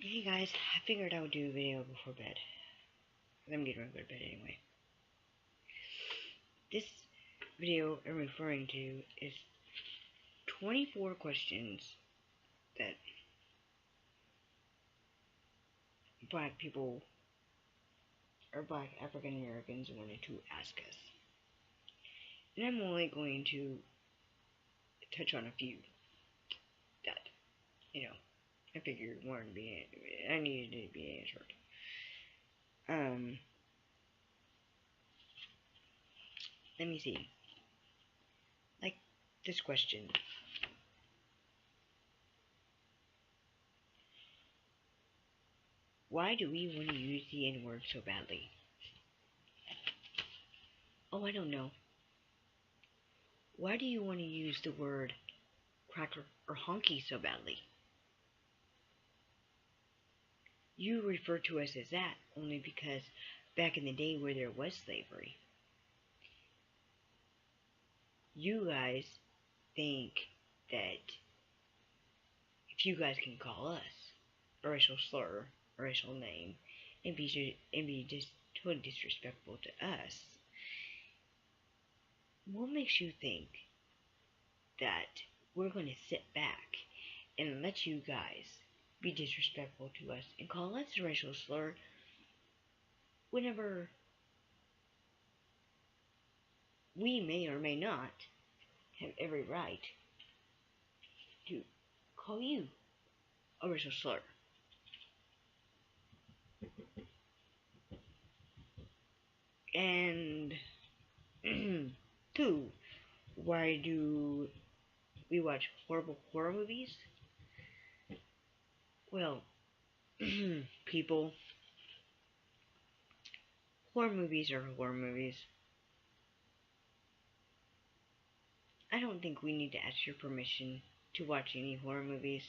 Hey guys, I figured I would do a video before bed. I'm getting ready to go to bed anyway. This video I'm referring to is 24 questions that black people or black African Americans wanted to ask us. And I'm only going to touch on a few that, I figured I needed to be answered. Let me see. Like this question. Why do we want to use the N-word so badly? Oh, I don't know. Why do you want to use the word cracker or honky so badly? You refer to us as that only because back in the day where there was slavery, you guys think that if you guys can call us a racial slur, a racial name, and be just totally disrespectful to us, what makes you think that we're going to sit back and let you guys be disrespectful to us and call us a racial slur whenever we may or may not have every right to call you a racial slur? And two, why do we watch horrible horror movies? Well, people, horror movies are horror movies. I don't think we need to ask your permission to watch any horror movies.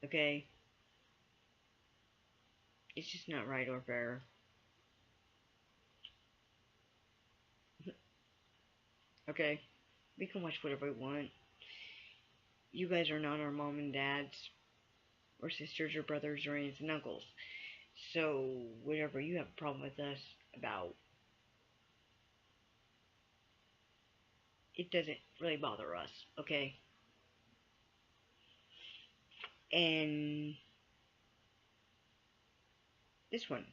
Okay? It's just not right or fair. Okay? We can watch whatever we want. You guys are not our mom and dads, or sisters or brothers or aunts and uncles. So, whatever you have a problem with us about, it doesn't really bother us, okay? And this one.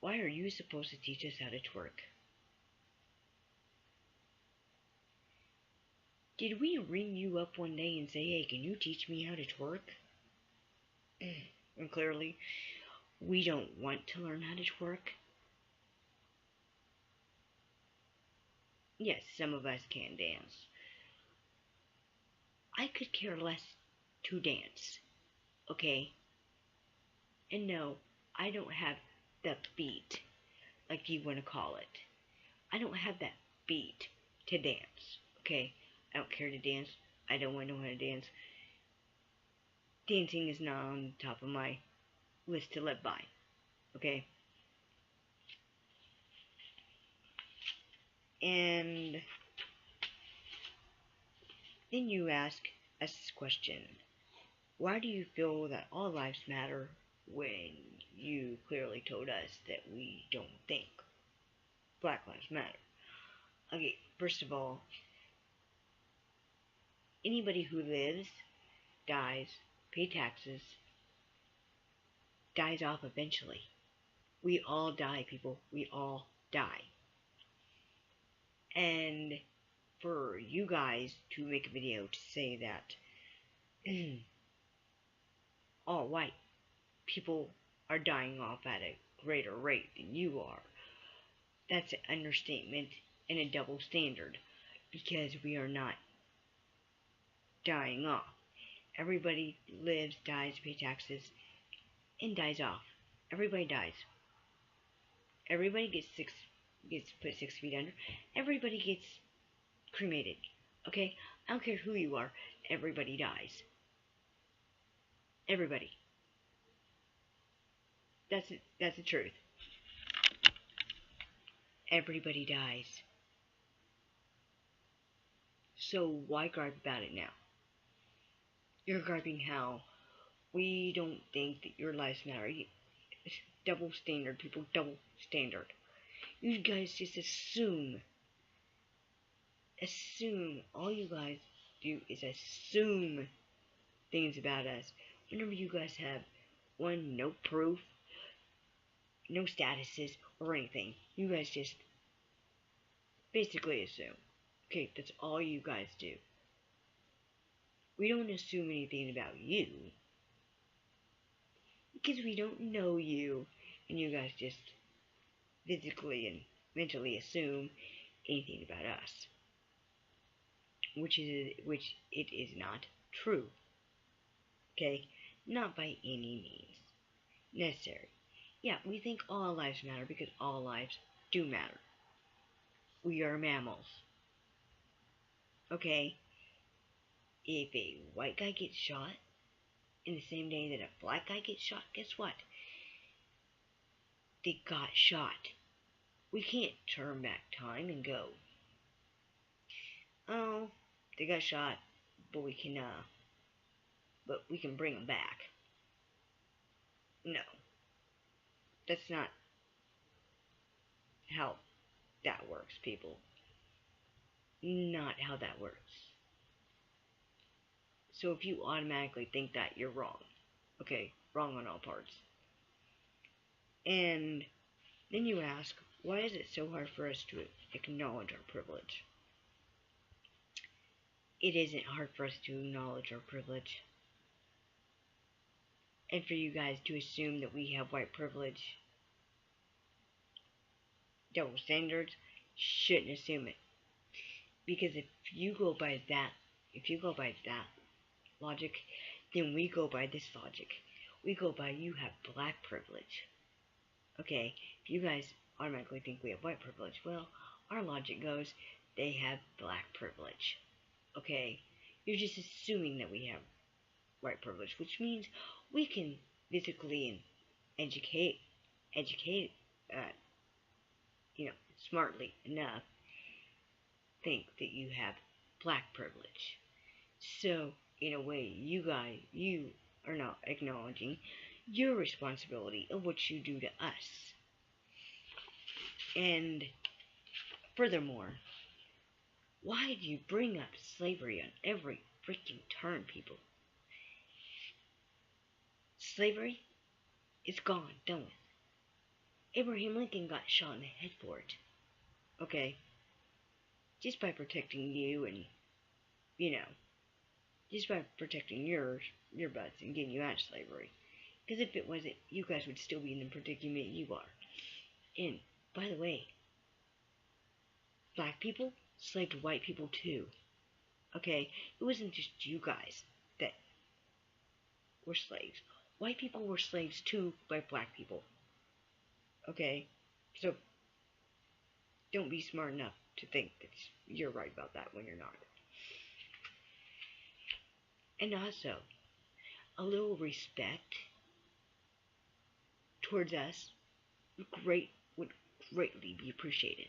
Why are you supposed to teach us how to twerk? Did we ring you up one day and say, hey, can you teach me how to twerk? And clearly, we don't want to learn how to twerk. Yes, some of us can dance. I could care less to dance, okay? And no, I don't have the beat, like you want to call it. I don't have that beat to dance, okay? I don't care to dance. I don't want to know how to dance. Dancing is not on the top of my list to live by, okay? And then you ask us this question. Why do you feel that all lives matter when you clearly told us that we don't think Black Lives Matter? Okay, first of all, anybody who lives, dies, pay taxes, dies off eventually. We all die, people. We all die. And for you guys to make a video to say that all white people are dying off at a greater rate than you are, that's an understatement and a double standard, because we are not dying off. Everybody lives, dies, pays taxes, and dies off. Everybody dies. Everybody gets put 6 feet under. Everybody gets cremated. Okay? I don't care who you are. Everybody dies. Everybody. That's it. That's the truth. Everybody dies. So why gripe about it now? You're griping how We don't think that your lives matter. Double standard, people, double standard. You guys just assume. All you guys do is assume things about us. Whenever you guys have, one, no proof, no statuses, or anything. You guys just basically assume. Okay, that's all you guys do. We don't assume anything about you, because we don't know you, and you guys just physically and mentally assume anything about us, which it is not true. Okay, not by any means necessary. Yeah, we think all lives matter because all lives do matter. We are mammals. Okay, if a white guy gets shot in the same day that a black guy gets shot, guess what? They got shot. We can't turn back time and go, oh, they got shot, but we can bring them back. No, that's not how that works, people. Not how that works. So if you automatically think that, you're wrong. Okay, wrong on all parts. And then you ask, why is it so hard for us to acknowledge our privilege? It isn't hard for us to acknowledge our privilege. And for you guys to assume that we have white privilege, double standards, shouldn't assume it. Because if you go by that logic, then we go by this logic. We go by you have black privilege. Okay, if you guys automatically think we have white privilege, well, our logic goes, they have black privilege. Okay, you're just assuming that we have white privilege, which means we can physically and educate, smartly enough, think that you have black privilege. So, in a way, you are not acknowledging your responsibility of what you do to us. And furthermore, why do you bring up slavery on every freaking turn, people? Slavery is gone, done with. Abraham Lincoln got shot in the head for it. Okay? Just by protecting you and, just by protecting your butts and getting you out of slavery. Because if it wasn't, you guys would still be in the predicament you are. And, by the way, black people slaved white people too. Okay? It wasn't just you guys that were slaves. White people were slaves too by black people. Okay? So, don't be smart enough to think that you're right about that when you're not. And also, a little respect towards us would greatly be appreciated.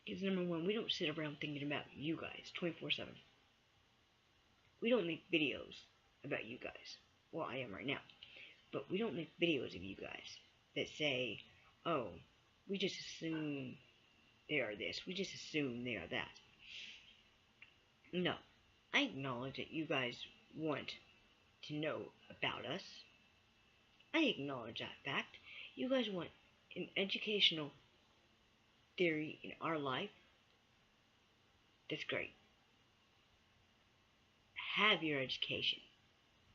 Because number one, we don't sit around thinking about you guys 24/7. We don't make videos about you guys. Well, I am right now. But we don't make videos of you guys that say, oh, we just assume they are this. We just assume they are that. No. I acknowledge that you guys want to know about us. I acknowledge that fact. You guys want an educational theory in our life. That's great. Have your education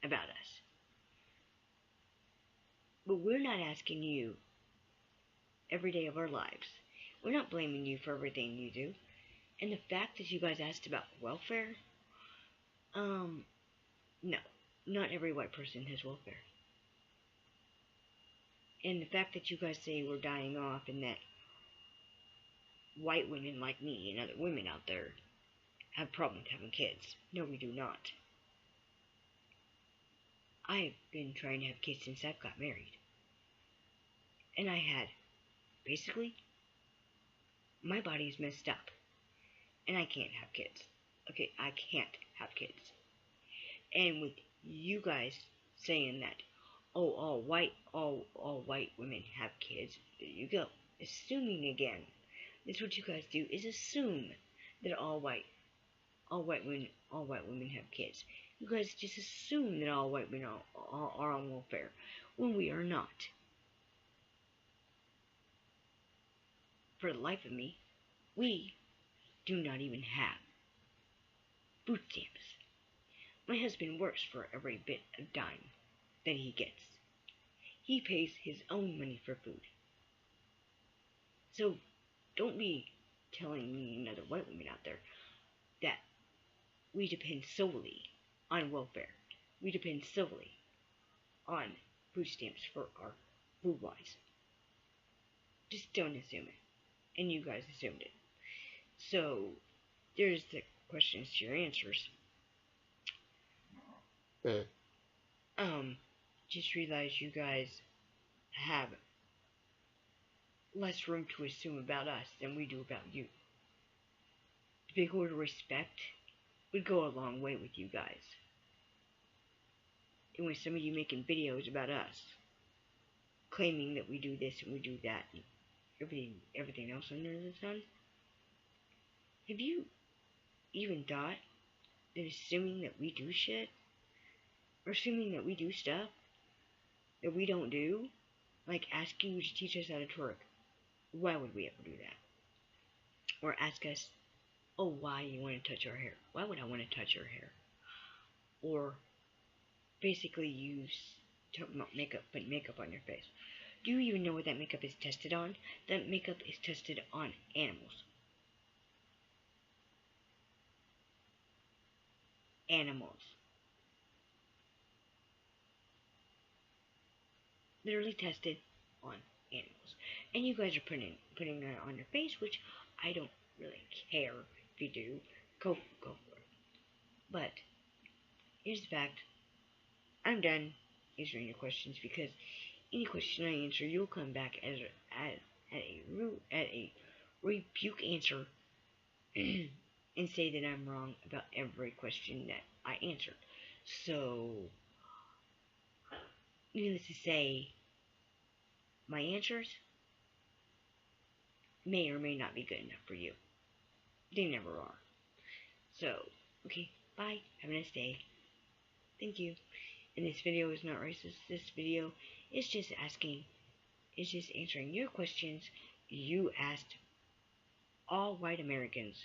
about us. But we're not asking you every day of our lives. We're not blaming you for everything you do. And the fact that you guys asked about welfare, no. Not every white person has welfare. And the fact that you guys say we're dying off and that white women like me and other women out there have problems having kids. No, we do not. I've been trying to have kids since I've got married. And I had, basically, my body's messed up. And I can't have kids. Okay, I can't have kids. And with you guys saying that, oh, all white women have kids. There you go, assuming again. That's what you guys do, is assume that all white women have kids. You guys just assume that all white women are on welfare when we are not. For the life of me, we do not even have food stamps. My husband works for every bit of dime that he gets. He pays his own money for food. So don't be telling me and other white women out there that we depend solely on welfare. We depend solely on food stamps for our food wise. Just don't assume it. And you guys assumed it. So there's the questions to your answers. Just realize you guys have less room to assume about us than we do about you. The big word respect would go a long way with you guys. And with some of you making videos about us, claiming that we do this and we do that, and everything else under the sun, have you even thought that assuming that we do shit, or assuming that we do stuff that we don't do, like asking you to teach us how to twerk, why would we ever do that? Or ask us, oh, why you want to touch our hair? Why would I want to touch your hair? Or basically you talk about makeup, putting makeup on your face. Do you even know what that makeup is tested on? That makeup is tested on animals. Animals. Literally tested on animals. And you guys are putting that on your face, which I don't really care if you do. Go for it. But here's the fact. I'm done answering your questions, because any question I answer, you'll come back at a rebuke answer and say that I'm wrong about every question that I answered. So, needless to say, my answers may or may not be good enough for you. They never are. So, okay, bye. Have a nice day. Thank you. And this video is not racist. This video is just answering your questions you asked all white Americans